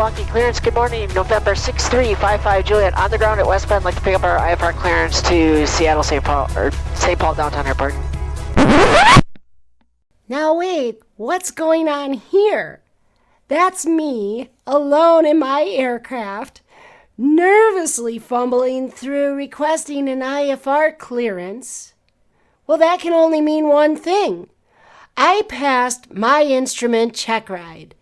Milwaukee clearance. Good morning, November 6355 Juliet on the ground at West Bend. Like to pick up our IFR clearance to Seattle, St. Paul Downtown Airport. Now wait, what's going on here? That's me, alone in my aircraft, nervously fumbling through requesting an IFR clearance. Well, that can only mean one thing. I passed my instrument check ride.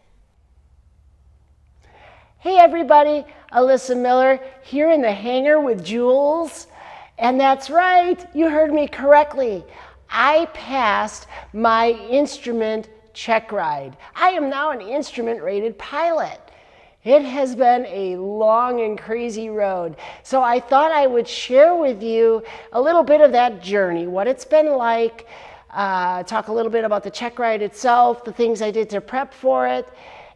Hey everybody, Alyssa Miller here in the hangar with Jules. And that's right, you heard me correctly. I passed my instrument check ride. I am now an instrument rated pilot. It has been a long and crazy road. So I thought I would share with you a little bit of that journey, what it's been like, talk a little bit about the check ride itself, the things I did to prep for it,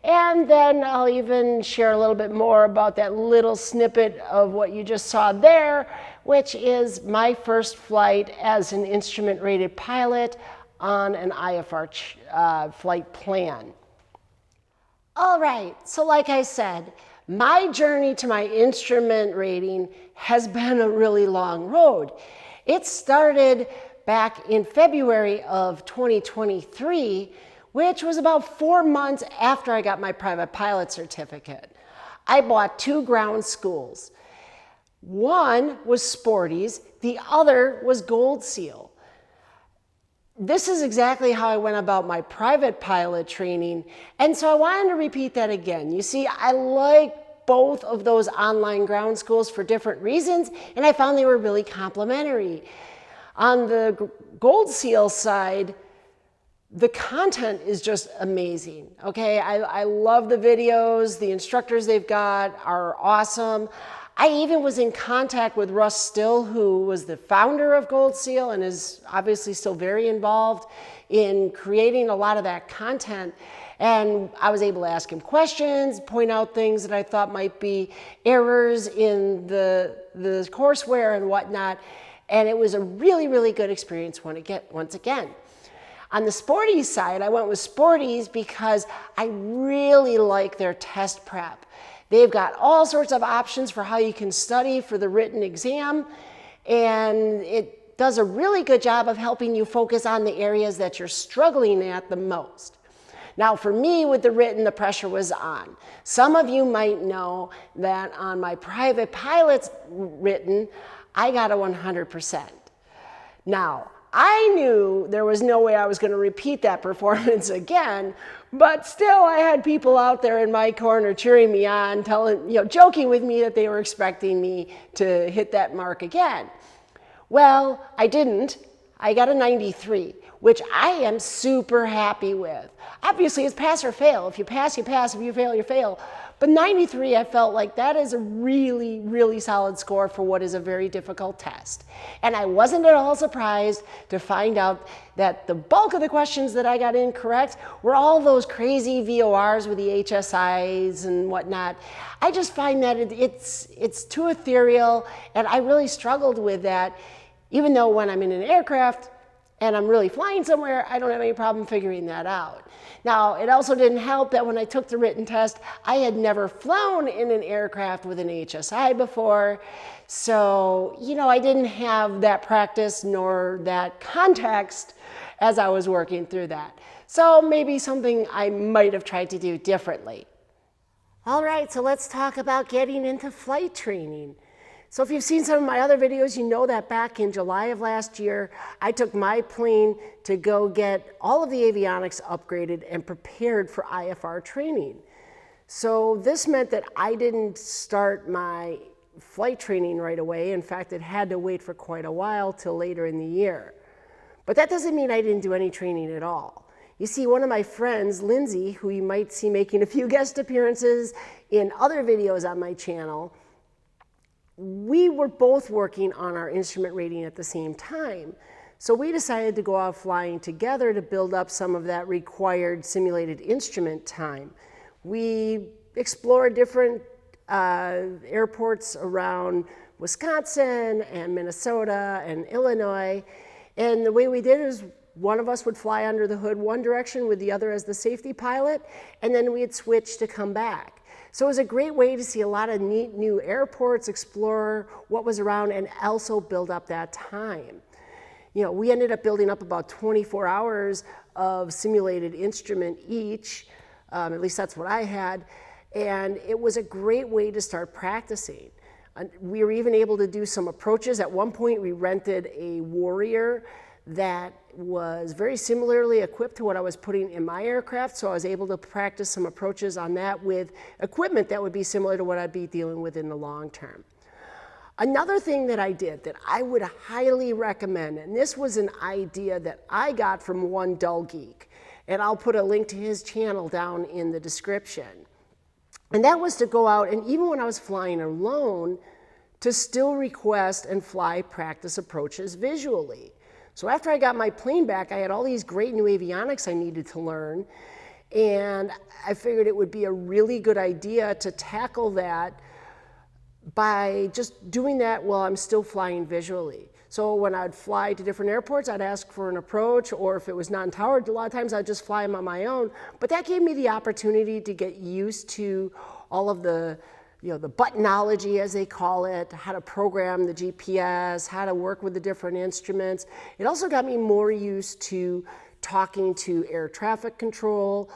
and then I'll even share a little bit more about that little snippet of what you just saw there, which is my first flight as an instrument-rated pilot on an IFR flight plan. All right, so like I said, my journey to my instrument rating has been a really long road. It started back in February of 2023, which was about 4 months after I got my private pilot certificate. I bought 2 ground schools. One was Sporties, the other was Gold Seal. This is exactly how I went about my private pilot training, and so I wanted to repeat that again. You see, I like both of those online ground schools for different reasons, and I found they were really complementary. On the Gold Seal side, the content is just amazing, okay? I love the videos, the instructors they've got are awesome. I even was in contact with Russ Still, who was the founder of Gold Seal and is obviously still very involved in creating a lot of that content. And I was able to ask him questions, point out things that I thought might be errors in the courseware and whatnot. And it was a really, really good experience once again. On the Sporties side, I went with Sporties because I really like their test prep. They've got all sorts of options for how you can study for the written exam, and it does a really good job of helping you focus on the areas that you're struggling at the most. Now for me, with the written, the pressure was on. Some of you might know that on my private pilot's written, I got a 100%. Now, I knew there was no way I was going to repeat that performance again, but still I had people out there in my corner cheering me on, joking with me that they were expecting me to hit that mark again. Well, I didn't. I got a 93, which I am super happy with. Obviously, it's pass or fail. If you pass, you pass. If you fail, you fail. But 93, I felt like that is a really, really solid score for what is a very difficult test. And I wasn't at all surprised to find out that the bulk of the questions that I got incorrect were all those crazy VORs with the HSIs and whatnot. I just find that it's too ethereal, and I really struggled with that, even though when I'm in an aircraft and I'm really flying somewhere, I don't have any problem figuring that out. Now, it also didn't help that when I took the written test, I had never flown in an aircraft with an HSI before. So, I didn't have that practice nor that context as I was working through that. So maybe something I might have tried to do differently. All right, so let's talk about getting into flight training. So if you've seen some of my other videos, you know that back in July of last year, I took my plane to go get all of the avionics upgraded and prepared for IFR training. So this meant that I didn't start my flight training right away. In fact, it had to wait for quite a while till later in the year. But that doesn't mean I didn't do any training at all. You see, one of my friends, Lindsay, who you might see making a few guest appearances in other videos on my channel, we were both working on our instrument rating at the same time. So we decided to go out flying together to build up some of that required simulated instrument time. We explored different airports around Wisconsin and Minnesota and Illinois. And the way we did is one of us would fly under the hood one direction with the other as the safety pilot, and then we'd switch to come back. So it was a great way to see a lot of neat new airports, explore what was around, and also build up that time. We ended up building up about 24 hours of simulated instrument each, at least that's what I had, and it was a great way to start practicing. We were even able to do some approaches. At one point, we rented a Warrior that was very similarly equipped to what I was putting in my aircraft, so I was able to practice some approaches on that with equipment that would be similar to what I'd be dealing with in the long term. Another thing that I did that I would highly recommend, and this was an idea that I got from one dull geek, and I'll put a link to his channel down in the description. And that was to go out, and even when I was flying alone, to still request and fly practice approaches visually. So after I got my plane back, I had all these great new avionics I needed to learn, and I figured it would be a really good idea to tackle that by just doing that while I'm still flying visually. So when I'd fly to different airports, I'd ask for an approach, or if it was non-towered, a lot of times I'd just fly them on my own. But that gave me the opportunity to get used to all of the the buttonology, as they call it, how to program the GPS, how to work with the different instruments. It also got me more used to talking to air traffic control,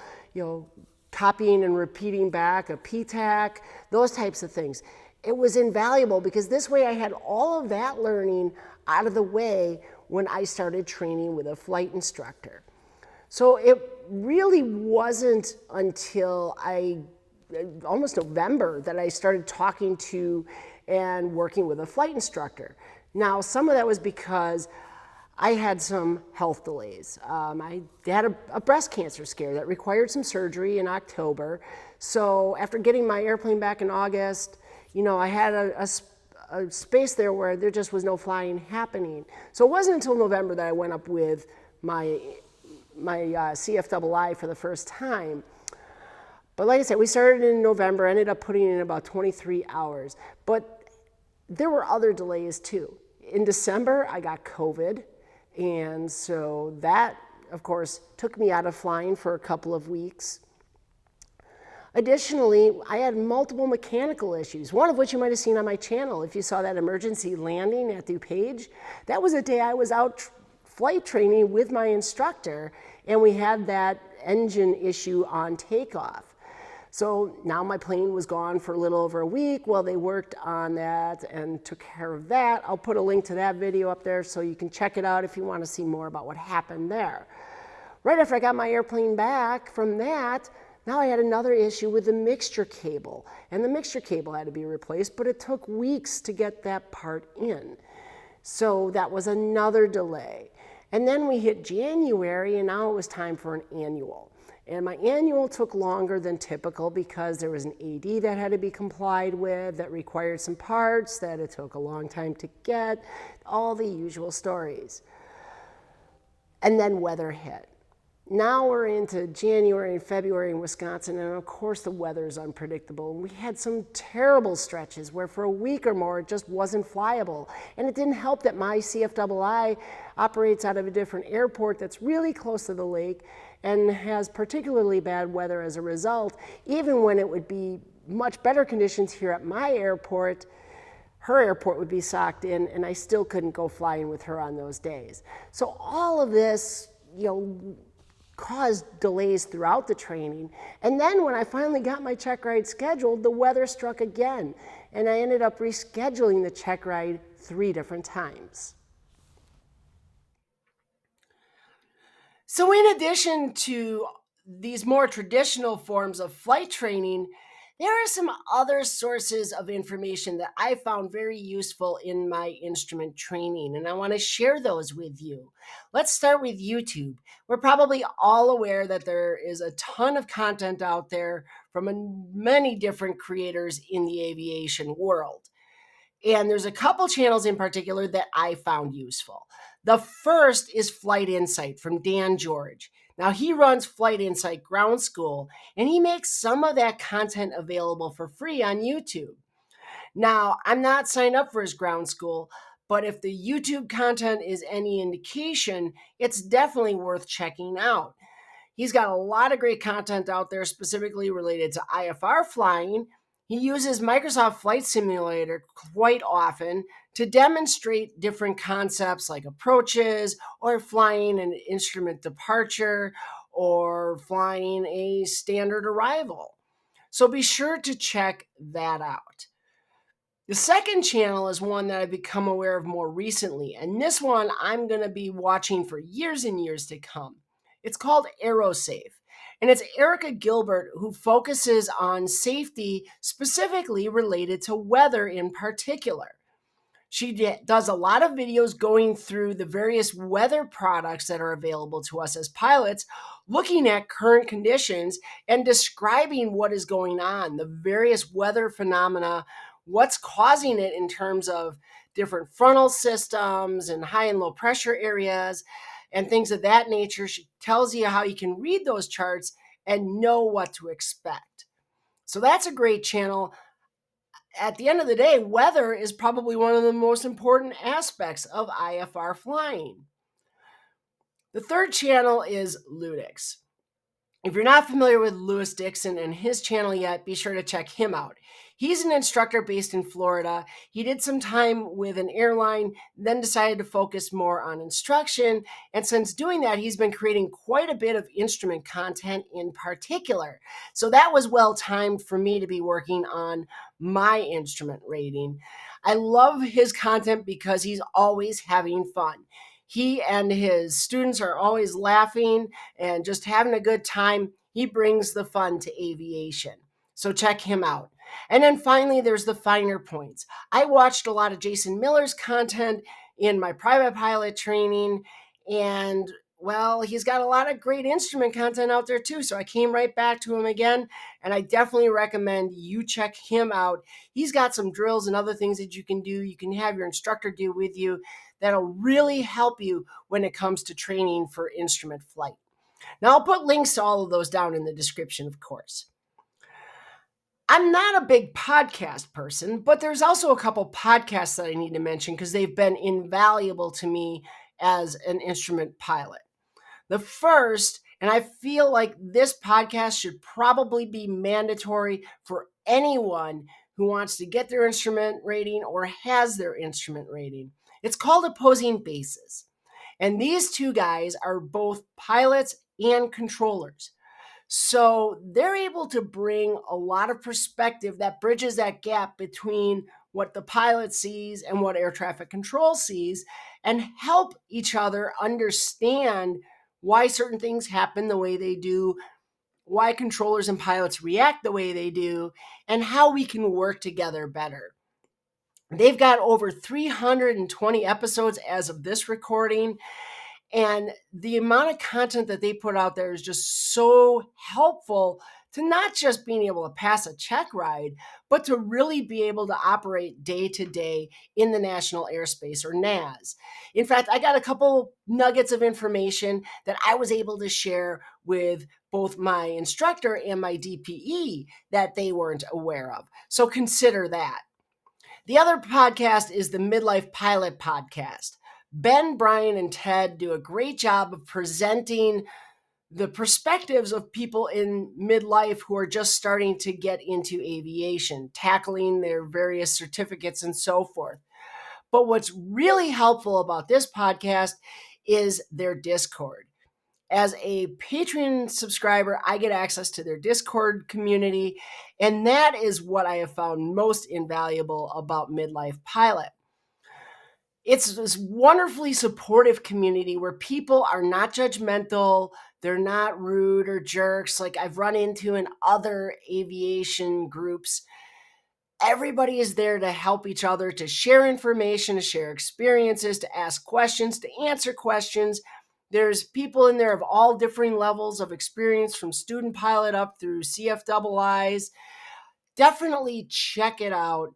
copying and repeating back a PTAC, those types of things. It was invaluable because this way I had all of that learning out of the way when I started training with a flight instructor. So it really wasn't until almost November that I started talking to and working with a flight instructor. Now, some of that was because I had some health delays. I had a breast cancer scare that required some surgery in October. So after getting my airplane back in August, I had a space there where there just was no flying happening. So it wasn't until November that I went up with my CFII for the first time. But like I said, we started in November, ended up putting in about 23 hours. But there were other delays too. In December, I got COVID. And so that, of course, took me out of flying for a couple of weeks. Additionally, I had multiple mechanical issues, one of which you might have seen on my channel. If you saw that emergency landing at DuPage, that was a day I was out flight training with my instructor, and we had that engine issue on takeoff. So now my plane was gone for a little over a week while they worked on that and took care of that. I'll put a link to that video up there so you can check it out if you want to see more about what happened there. Right after I got my airplane back from that, now I had another issue with the mixture cable. And the mixture cable had to be replaced, but it took weeks to get that part in. So that was another delay. And then we hit January, and now it was time for an annual. And my annual took longer than typical because there was an AD that had to be complied with, that required some parts, that it took a long time to get, all the usual stories. And then weather hit. Now we're into January and February in Wisconsin, and of course the weather is unpredictable. And we had some terrible stretches where for a week or more it just wasn't flyable. And it didn't help that my CFII operates out of a different airport that's really close to the lake and has particularly bad weather as a result. Even when it would be much better conditions here at my airport, her airport would be socked in, and I still couldn't go flying with her on those days. So all of this, caused delays throughout the training. And then when I finally got my check ride scheduled, the weather struck again, and I ended up rescheduling the check ride 3 different times. So in addition to these more traditional forms of flight training, there are some other sources of information that I found very useful in my instrument training, and I want to share those with you. Let's start with YouTube. We're probably all aware that there is a ton of content out there from many different creators in the aviation world. And there's a couple channels in particular that I found useful. The first is FlightInsight from Dan George. Now, he runs FlightInsight Ground School, and he makes some of that content available for free on YouTube. Now, I'm not signed up for his ground school, but if the YouTube content is any indication, it's definitely worth checking out. He's got a lot of great content out there specifically related to IFR flying. He uses Microsoft Flight Simulator quite often to demonstrate different concepts like approaches or flying an instrument departure or flying a standard arrival. So be sure to check that out. The second channel is one that I've become aware of more recently, and this one I'm going to be watching for years and years to come. It's called AeroSafe, and it's Erica Gilbert who focuses on safety specifically related to weather in particular. She does a lot of videos going through the various weather products that are available to us as pilots, looking at current conditions and describing what is going on, the various weather phenomena, what's causing it in terms of different frontal systems and high and low pressure areas and things of that nature. She tells you how you can read those charts and know what to expect. So that's a great channel. At the end of the day, weather is probably one of the most important aspects of IFR flying. The third channel is Lewdix. If you're not familiar with Lewis Dixon and his channel yet, be sure to check him out. He's an instructor based in Florida. He did some time with an airline, then decided to focus more on instruction. And since doing that, he's been creating quite a bit of instrument content in particular. So that was well timed for me to be working on my instrument rating. I love his content because he's always having fun. He and his students are always laughing and just having a good time. He brings the fun to aviation. So check him out. And then finally, there's TheFinerPoints. I watched a lot of Jason Miller's content in my private pilot training, and well, he's got a lot of great instrument content out there too. So I came right back to him again, and I definitely recommend you check him out. He's got some drills and other things that you can do. You can have your instructor do with you that'll really help you when it comes to training for instrument flight. Now, I'll put links to all of those down in the description, of course. I'm not a big podcast person, but there's also a couple podcasts that I need to mention because they've been invaluable to me as an instrument pilot. The first, and I feel like this podcast should probably be mandatory for anyone who wants to get their instrument rating or has their instrument rating. It's called Opposing Bases. And these two guys are both pilots and controllers. So they're able to bring a lot of perspective that bridges that gap between what the pilot sees and what air traffic control sees and help each other understand why certain things happen the way they do, why controllers and pilots react the way they do, and how we can work together better. They've got over 320 episodes as of this recording, and the amount of content that they put out there is just so helpful to not just being able to pass a check ride, but to really be able to operate day to day in the national airspace, or NAS. In fact, I got a couple nuggets of information that I was able to share with both my instructor and my DPE that they weren't aware of. So consider that. The other podcast is the Midlife Pilot Podcast. Ben, Brian, and Ted do a great job of presenting the perspectives of people in midlife who are just starting to get into aviation, tackling their various certificates and so forth. But what's really helpful about this podcast is their Discord. As a Patreon subscriber, I get access to their Discord community, and that is what I have found most invaluable about Midlife Pilot. It's this wonderfully supportive community where people are not judgmental, they're not rude or jerks like I've run into in other aviation groups. Everybody is there to help each other, to share information, to share experiences, to ask questions, to answer questions. There's people in there of all differing levels of experience, from student pilot up through CFIIs. Definitely check it out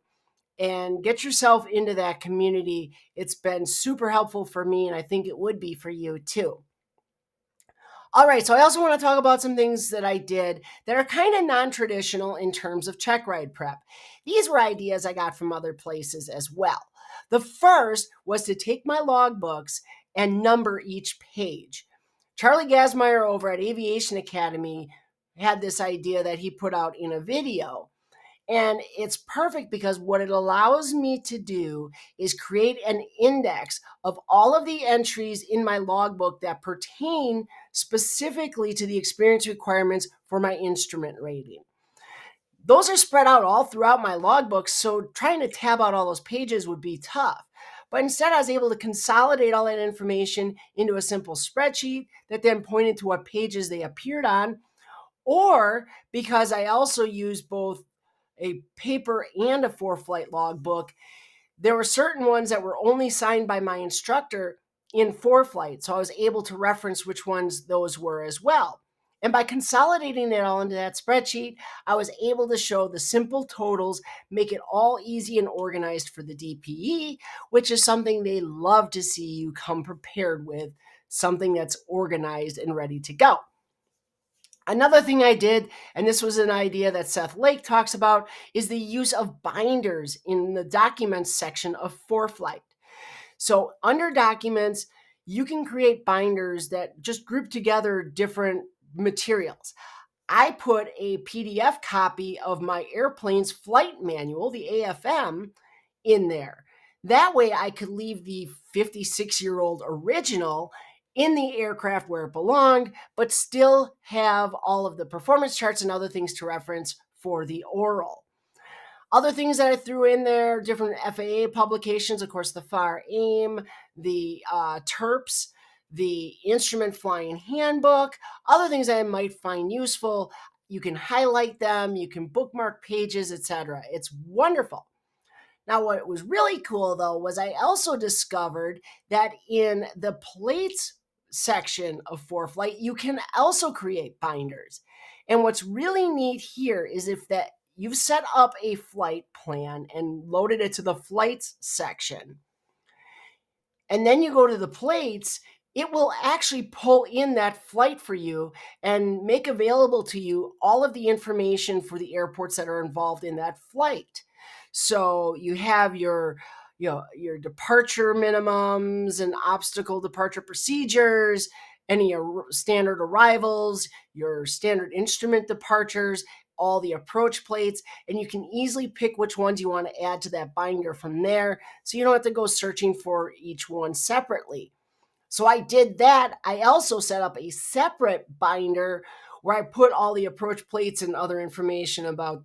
and get yourself into that community. It's been super helpful for me, and I think it would be for you too. All right, so I also want to talk about some things that I did that are kind of non-traditional in terms of Checkride Prep. These were ideas I got from other places as well. The first was to take my logbooks and number each page. Charlie Gasmire over at Aviation Academy had this idea that he put out in a video. And it's perfect because what it allows me to do is create an index of all of the entries in my logbook that pertain specifically to the experience requirements for my instrument rating. Those are spread out all throughout my logbook, so trying to tab out all those pages would be tough. But instead, I was able to consolidate all that information into a simple spreadsheet that then pointed to what pages they appeared on, or because I also use both a paper and a ForeFlight logbook, there were certain ones that were only signed by my instructor in ForeFlight, so I was able to reference which ones those were as well. And by consolidating it all into that spreadsheet, I was able to show the simple totals, make it all easy and organized for the DPE, which is something they love to see you come prepared with, something that's organized and ready to go. Another thing I did, and this was an idea that Seth Lake talks about, is the use of binders in the documents section of ForeFlight. So under documents, you can create binders that just group together different materials. I put a PDF copy of my airplane's flight manual, the AFM, in there. That way I could leave the 56-year-old original in the aircraft where it belonged, but still have all of the performance charts and other things to reference for the oral. Other things that I threw in there, different FAA publications, of course, the FAR AIM, the TERPS, the Instrument Flying Handbook, other things that I might find useful. You can highlight them, you can bookmark pages, etc. It's wonderful. Now, what was really cool, though, was I also discovered that in the plates section of ForeFlight, you can also create binders. And what's really neat here is if that you've set up a flight plan and loaded it to the flights section, and then you go to the plates, it will actually pull in that flight for you and make available to you all of the information for the airports that are involved in that flight. So you have your departure minimums and obstacle departure procedures, any standard arrivals, your standard instrument departures, all the approach plates, and you can easily pick which ones you want to add to that binder from there, so you don't have to go searching for each one separately. So I did that. I also set up a separate binder where I put all the approach plates and other information about,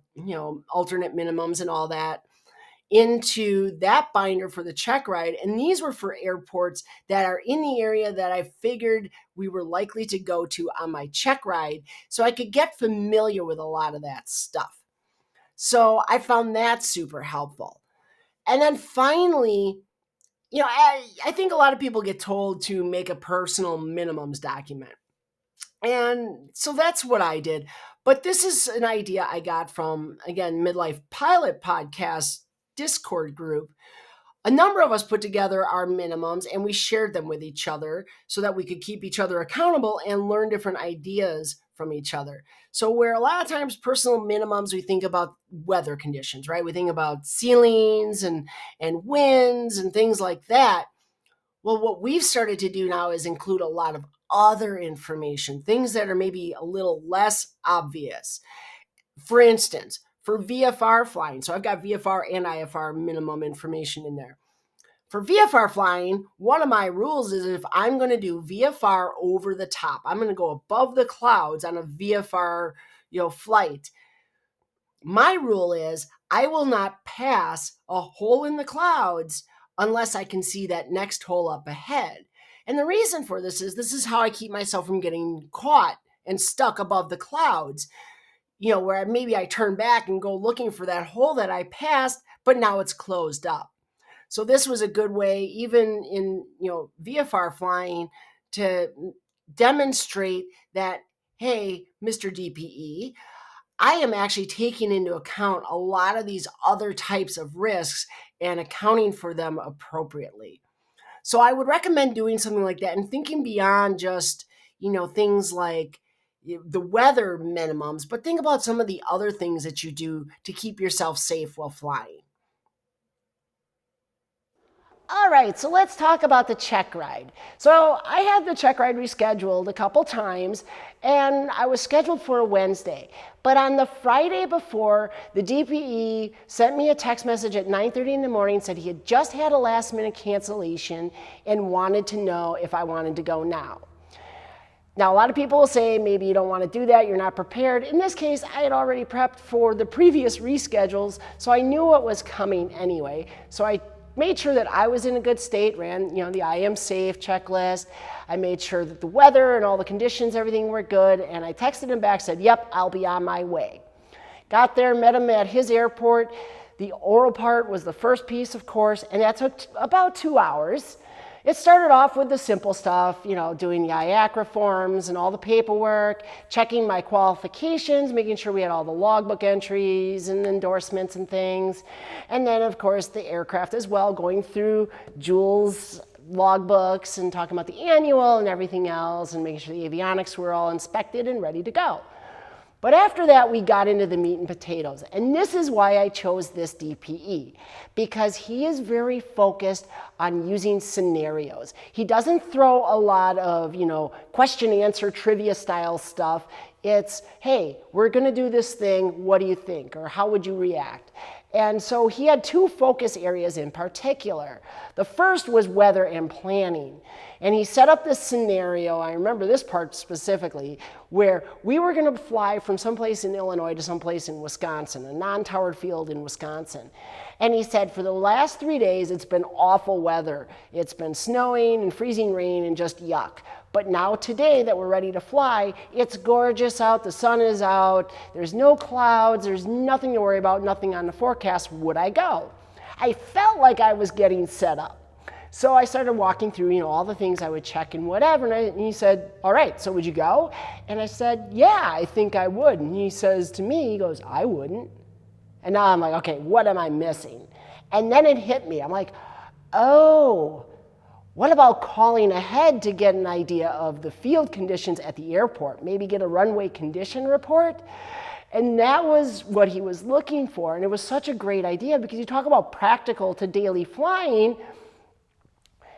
alternate minimums and all that into that binder for the Checkride. And these were for airports that are in the area that I figured we were likely to go to on my Checkride, so I could get familiar with a lot of that stuff. So I found that super helpful. And then finally, I think a lot of people get told to make a personal minimums document. And so that's what I did. But this is an idea I got from, again, Midlife Pilot Podcast Discord group. A number of us put together our minimums and we shared them with each other so that we could keep each other accountable and learn different ideas from each other. So where a lot of times personal minimums, we think about weather conditions, right? We think about ceilings and winds and things like that. Well, what we've started to do now is include a lot of other information, things that are maybe a little less obvious. For instance, for VFR flying, so I've got VFR and IFR minimum information in there. For VFR flying, one of my rules is if I'm going to do VFR over the top, I'm going to go above the clouds on a VFR, flight. My rule is I will not pass a hole in the clouds unless I can see that next hole up ahead. And the reason for this is how I keep myself from getting caught and stuck above the clouds, where maybe I turn back and go looking for that hole that I passed, but now it's closed up. So this was a good way, even in, VFR flying, to demonstrate that, hey, Mr. DPE, I am actually taking into account a lot of these other types of risks and accounting for them appropriately. So I would recommend doing something like that and thinking beyond just, things like the weather minimums, but think about some of the other things that you do to keep yourself safe while flying. All right, so let's talk about the check ride. So I had the check ride rescheduled a couple times, and I was scheduled for a Wednesday. But on the Friday before, the DPE sent me a text message at 9:30 in the morning, said he had just had a last minute cancellation and wanted to know if I wanted to go now. Now, a lot of people will say maybe you don't want to do that, you're not prepared. In this case, I had already prepped for the previous reschedules, so I knew what was coming anyway. So I made sure that I was in a good state, ran the I am safe checklist. I made sure that the weather and all the conditions, everything were good, and I texted him back, said, yep, I'll be on my way. Got there, met him at his airport. The oral part was the first piece, of course, and that took about 2 hours. It started off with the simple stuff, doing the IACRA forms and all the paperwork, checking my qualifications, making sure we had all the logbook entries and endorsements and things. And then, of course, the aircraft as well, going through Jules' logbooks and talking about the annual and everything else and making sure the avionics were all inspected and ready to go. But after that, we got into the meat and potatoes. And this is why I chose this DPE, because he is very focused on using scenarios. He doesn't throw a lot of, question answer trivia style stuff. It's, hey, we're going to do this thing. What do you think? Or how would you react? And so he had two focus areas in particular. The first was weather and planning. And he set up this scenario, I remember this part specifically, where we were going to fly from someplace in Illinois to someplace in Wisconsin, a non-towered field in Wisconsin. And he said, for the last 3 days, it's been awful weather. It's been snowing and freezing rain and just yuck. But now today that we're ready to fly, it's gorgeous out, the sun is out, there's no clouds, there's nothing to worry about, nothing on the forecast. Would I go? I felt like I was getting set up. So I started walking through, all the things I would check and whatever. And he said, all right, so would you go? And I said, yeah, I think I would. And he says to me, he goes, I wouldn't. And now I'm like, okay, what am I missing? And then it hit me. I'm like, oh, what about calling ahead to get an idea of the field conditions at the airport? Maybe get a runway condition report? And that was what he was looking for. And it was such a great idea because you talk about practical to daily flying.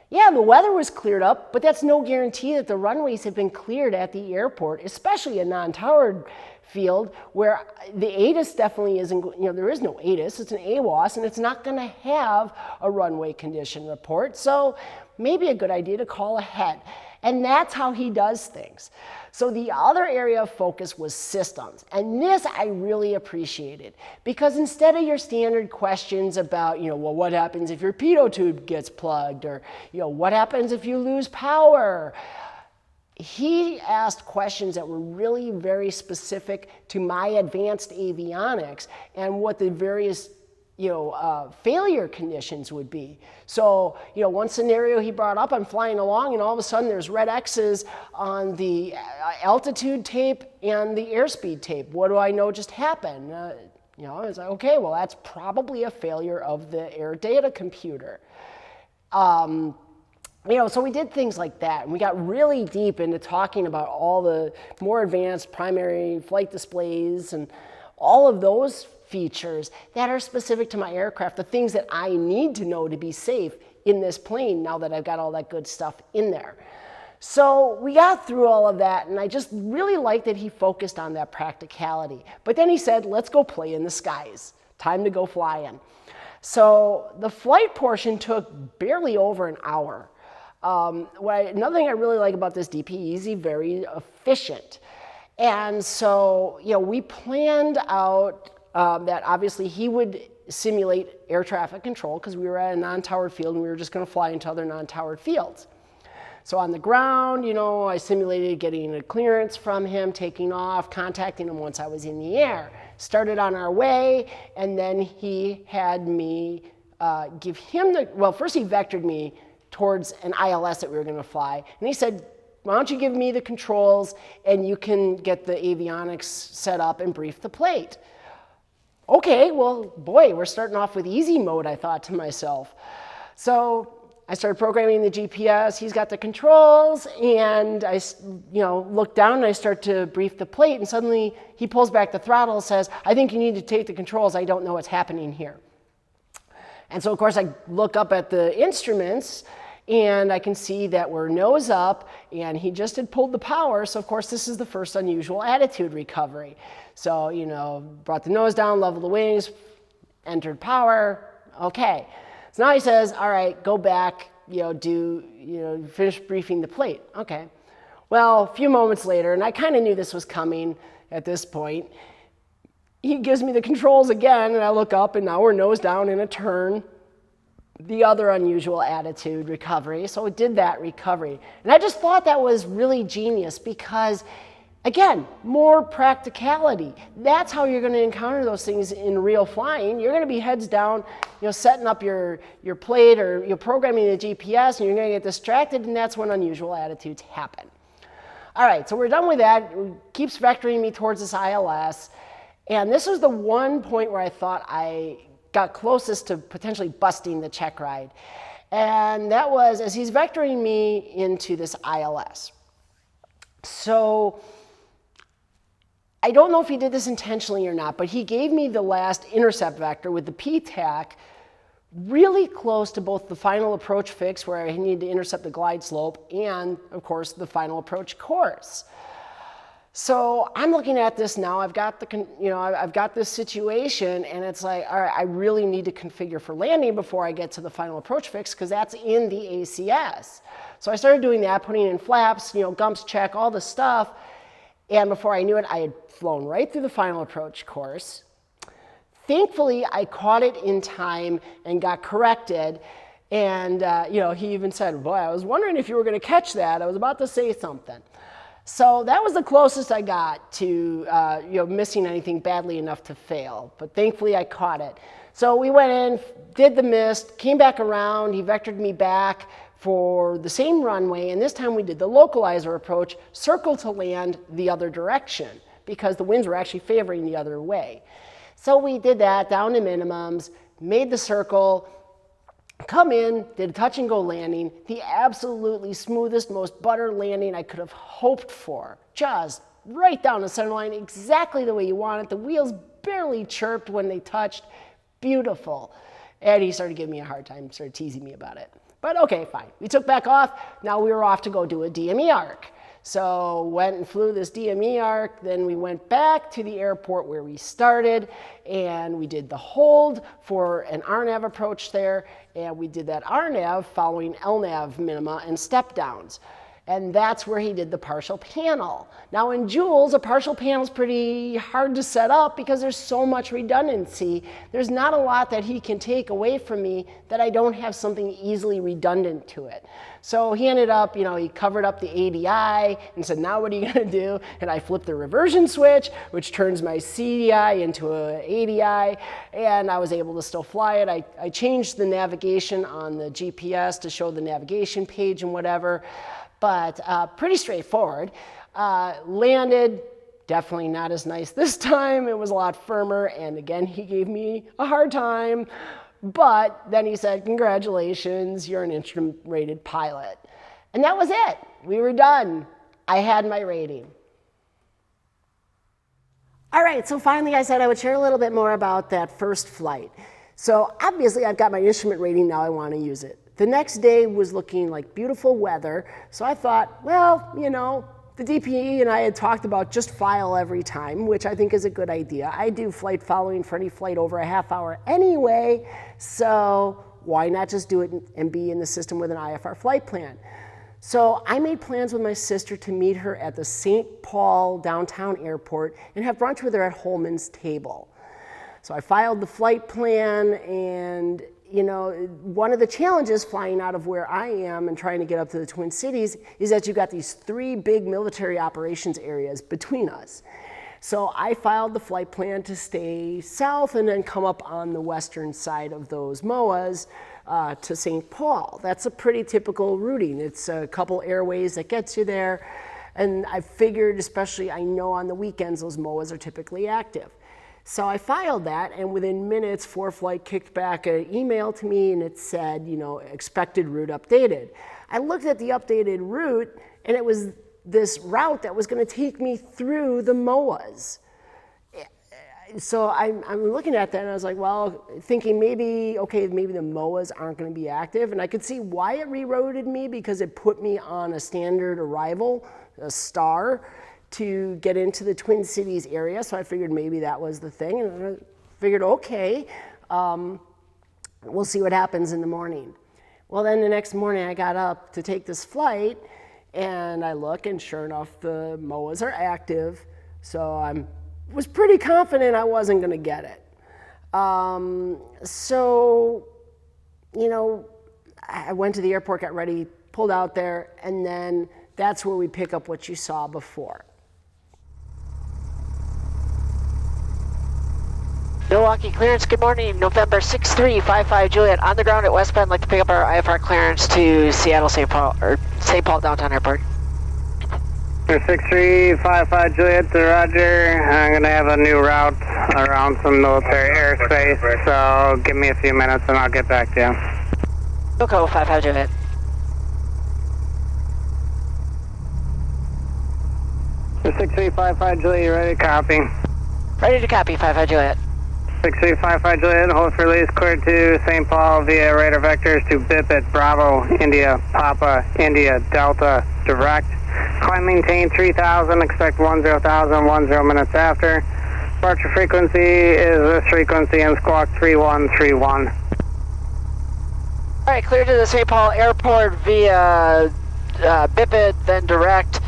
Yeah, the weather was cleared up, but that's no guarantee that the runways have been cleared at the airport, especially a non-towered field where the ATIS definitely isn't, there is no ATIS, it's an AWOS, and it's not going to have a runway condition report. So maybe a good idea to call ahead. And that's how he does things. So the other area of focus was systems. And this I really appreciated because instead of your standard questions about, well, what happens if your pitot tube gets plugged or, what happens if you lose power? He asked questions that were really very specific to my advanced avionics and what the various failure conditions would be. So, one scenario he brought up, I'm flying along and all of a sudden there's red X's on the altitude tape and the airspeed tape. What do I know just happened? It's like, okay, well, that's probably a failure of the air data computer. So we did things like that, and we got really deep into talking about all the more advanced primary flight displays and all of those features that are specific to my aircraft, the things that I need to know to be safe in this plane now that I've got all that good stuff in there. So we got through all of that, and I just really liked that he focused on that practicality. But then he said, let's go play in the skies. Time to go flying. So the flight portion took barely over an hour. Another thing I really like about this DPE is he's very efficient. And so, we planned out that obviously he would simulate air traffic control because we were at a non-towered field and we were just going to fly into other non-towered fields. So on the ground, I simulated getting a clearance from him, taking off, contacting him once I was in the air. Started on our way, and then he had me give him first he vectored me towards an ILS that we were going to fly. And he said, why don't you give me the controls and you can get the avionics set up and brief the plate. Okay, well, boy, we're starting off with easy mode, I thought to myself. So I started programming the GPS. He's got the controls, and I, look down and I start to brief the plate, and suddenly he pulls back the throttle and says, I think you need to take the controls. I don't know what's happening here. And so of course I look up at the instruments and I can see that we're nose up, and he just had pulled the power, so of course this is the first unusual attitude recovery. So, brought the nose down, leveled the wings, entered power, okay. So now he says, all right, go back, finish briefing the plate. Okay. Well, a few moments later, and I kind of knew this was coming at this point, he gives me the controls again, and I look up, and now we're nose down in a turn. The other unusual attitude recovery. So we did that recovery. And I just thought that was really genius because, again, more practicality. That's how you're going to encounter those things in real flying. You're going to be heads down, setting up your plate or you're programming the GPS, and you're going to get distracted, and that's when unusual attitudes happen. All right, so we're done with that. It keeps vectoring me towards this ILS. And this was the one point where I thought I got closest to potentially busting the check ride. And that was as he's vectoring me into this ILS. So I don't know if he did this intentionally or not, but he gave me the last intercept vector with the PTAC really close to both the final approach fix where I need to intercept the glide slope and, of course, the final approach course. So I'm looking at this now. I've got I've got this situation, and it's like, all right, I really need to configure for landing before I get to the final approach fix because that's in the ACS. So I started doing that, putting in flaps, gumps check, all the stuff, and before I knew it, I had flown right through the final approach course. Thankfully, I caught it in time and got corrected. And he even said, "Boy, I was wondering if you were going to catch that. I was about to say something." So that was the closest I got to missing anything badly enough to fail. But thankfully, I caught it. So we went in, did the mist, came back around. He vectored me back for the same runway, and this time we did the localizer approach, circle to land the other direction because the winds were actually favoring the other way. So we did that down to minimums, made the circle, come in, did a touch and go landing, the absolutely smoothest, most butter landing I could have hoped for. Just right down the center line, exactly the way you want it. The wheels barely chirped when they touched. Beautiful. And he started giving me a hard time, started teasing me about it. But okay, fine. We took back off. Now we were off to go do a DME arc. So went and flew this DME arc, then we went back to the airport where we started, and we did the hold for an RNAV approach there, and we did that RNAV following LNAV minima and step downs. And that's where he did the partial panel. Now in Jules, a partial panel is pretty hard to set up because there's so much redundancy. There's not a lot that he can take away from me that I don't have something easily redundant to it. So he ended up, he covered up the ADI and said, now what are you gonna do? And I flipped the reversion switch, which turns my CDI into an ADI, and I was able to still fly it. I changed the navigation on the GPS to show the navigation page and whatever. But pretty straightforward. Landed, definitely not as nice this time. It was a lot firmer, and again, he gave me a hard time. But then he said, congratulations, you're an instrument-rated pilot. And that was it. We were done. I had my rating. All right, so finally I said I would share a little bit more about that first flight. So obviously I've got my instrument rating, now I want to use it. The next day was looking like beautiful weather, so I thought, well, the DPE and I had talked about just file every time, which I think is a good idea. I do flight following for any flight over a half hour anyway, so why not just do it and be in the system with an IFR flight plan? So I made plans with my sister to meet her at the St. Paul downtown airport and have brunch with her at Holman's Table. So I filed the flight plan, and one of the challenges flying out of where I am and trying to get up to the Twin Cities is that you've got these 3 big military operations areas between us. So I filed the flight plan to stay south and then come up on the western side of those MOAs to St. Paul. That's a pretty typical routing. It's a couple airways that gets you there. And I figured, especially I know on the weekends, those MOAs are typically active. So I filed that, and within minutes, ForeFlight kicked back an email to me, and it said, expected route updated. I looked at the updated route, and it was this route that was going to take me through the MOAs. So I'm looking at that and I was like, well, thinking maybe the MOAs aren't going to be active. And I could see why it rerouted me, because it put me on a standard arrival, a star, to get into the Twin Cities area. So I figured maybe that was the thing. And I figured, okay, we'll see what happens in the morning. Well, then the next morning I got up to take this flight and I look, and sure enough, the MOAs are active. So I was pretty confident I wasn't going to get it. So, you know, I went to the airport, got ready, pulled out there, and then that's where we pick up what you saw before. Milwaukee clearance, good morning. November 6355 Juliet, on the ground at West Bend, like to pick up our IFR clearance to Seattle, St. Paul Downtown Airport. 6355 Juliet to Roger. I'm going to have a new route around some military airspace, so give me a few minutes and I'll get back to you. Wilco 55 Juliet. The 6355 Juliet, you ready to copy? Ready to copy, 55 Juliet. 6355 Juliet, hold for release, cleared to St. Paul via radar vectors to BIP at Bravo, India, Papa, India, Delta, direct. Climb maintain 3000, expect 10,000, 10 minutes after. Departure frequency is this frequency and squawk 3131. All right, clear to the St. Paul Airport via BIPID, then direct.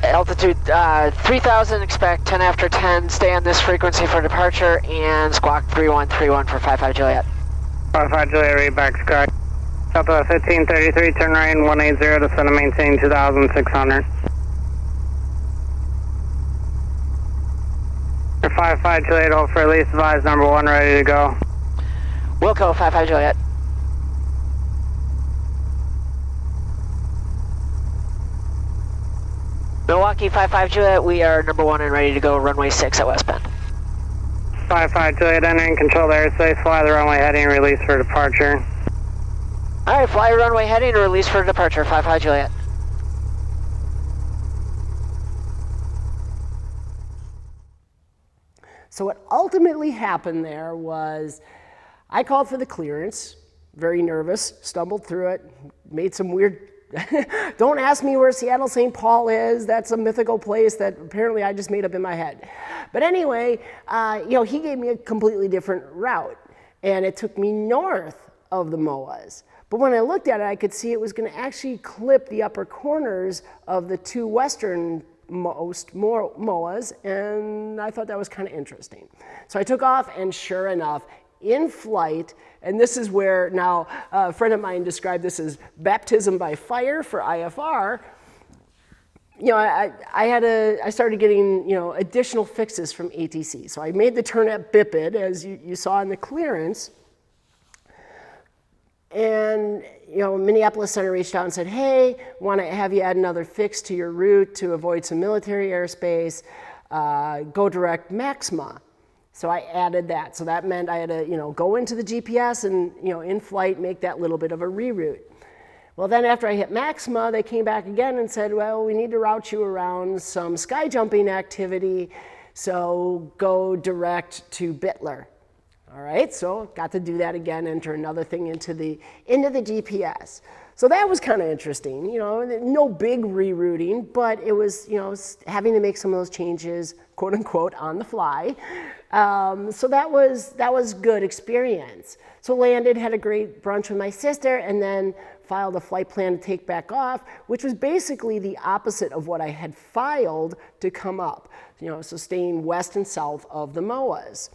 Altitude 3000, expect 10 after 10, stay on this frequency for departure, and squawk 3131 for 55 Juliet. 55 Juliet, read back sky. Delta 1533, turn right 180, descend and maintain 2600. 55 Juliet, hold for release, advise number 1 ready to go. Wilco 55 Juliet. Milwaukee 55 Juliet, we are number 1 and ready to go, runway 6 at West Bend. 55 Juliet, entering controlled airspace, fly the runway heading, release for departure. All right, fly runway heading and release for departure, 55 Juliet. So what ultimately happened there was I called for the clearance, very nervous, stumbled through it, made some weird, don't ask me where Seattle St. Paul is, that's a mythical place that apparently I just made up in my head. But anyway, you know, he gave me a completely different route, and it took me north of the MOAs. But when I looked at it, I could see it was going to actually clip the upper corners of the two westernmost MOAs, and I thought that was kind of interesting. So I took off, and sure enough, in flight, and this is where now a friend of mine described this as baptism by fire for IFR. You know, I started getting, you know, additional fixes from ATC. So I made the turn at BIPID, as you saw in the clearance. And, you know, Minneapolis Center reached out and said, hey, want to have you add another fix to your route to avoid some military airspace, go direct Maxima. So I added that. So that meant I had to, you know, go into the GPS and, you know, in flight, make that little bit of a reroute. Well, then after I hit Maxima, they came back again and said, well, we need to route you around some sky jumping activity, so go direct to Bittler. All right, so got to do that again, enter another thing into the GPS. So that was kind of interesting, you know, no big rerouting, but it was, you know, having to make some of those changes, quote unquote, on the fly. So that was good experience. So landed, had a great brunch with my sister, and then filed a flight plan to take back off, which was basically the opposite of what I had filed to come up, you know, so staying west and south of the MOAs.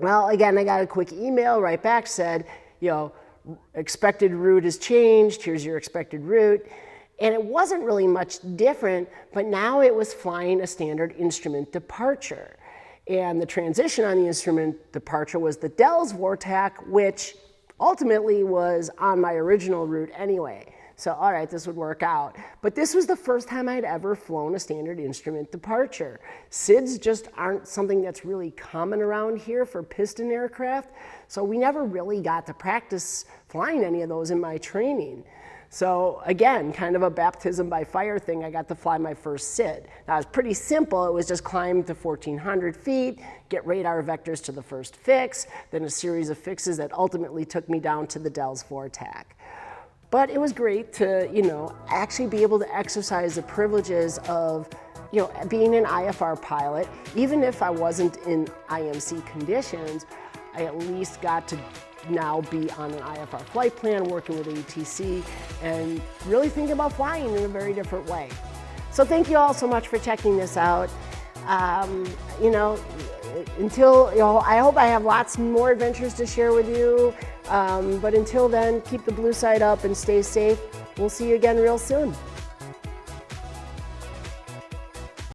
Well, again, I got a quick email right back, said, you know, expected route has changed, here's your expected route. And it wasn't really much different, but now it was flying a standard instrument departure. And the transition on the instrument departure was the Dells VORTAC, which ultimately was on my original route anyway. So, all right, this would work out. But this was the first time I'd ever flown a standard instrument departure. SIDs just aren't something that's really common around here for piston aircraft, so we never really got to practice flying any of those in my training. So again, kind of a baptism by fire thing. I got to fly my first SID. Now it's pretty simple. It was just climb to 1,400 feet, get radar vectors to the first fix, then a series of fixes that ultimately took me down to the Dells VORTAC. But it was great to, actually be able to exercise the privileges of, being an IFR pilot. Even if I wasn't in IMC conditions, I at least got to now be on an IFR flight plan, working with ATC, and really thinking about flying in a very different way. So thank you all so much for checking this out. Until, I hope I have lots more adventures to share with you. But until then, keep the blue side up and stay safe. We'll see you again real soon.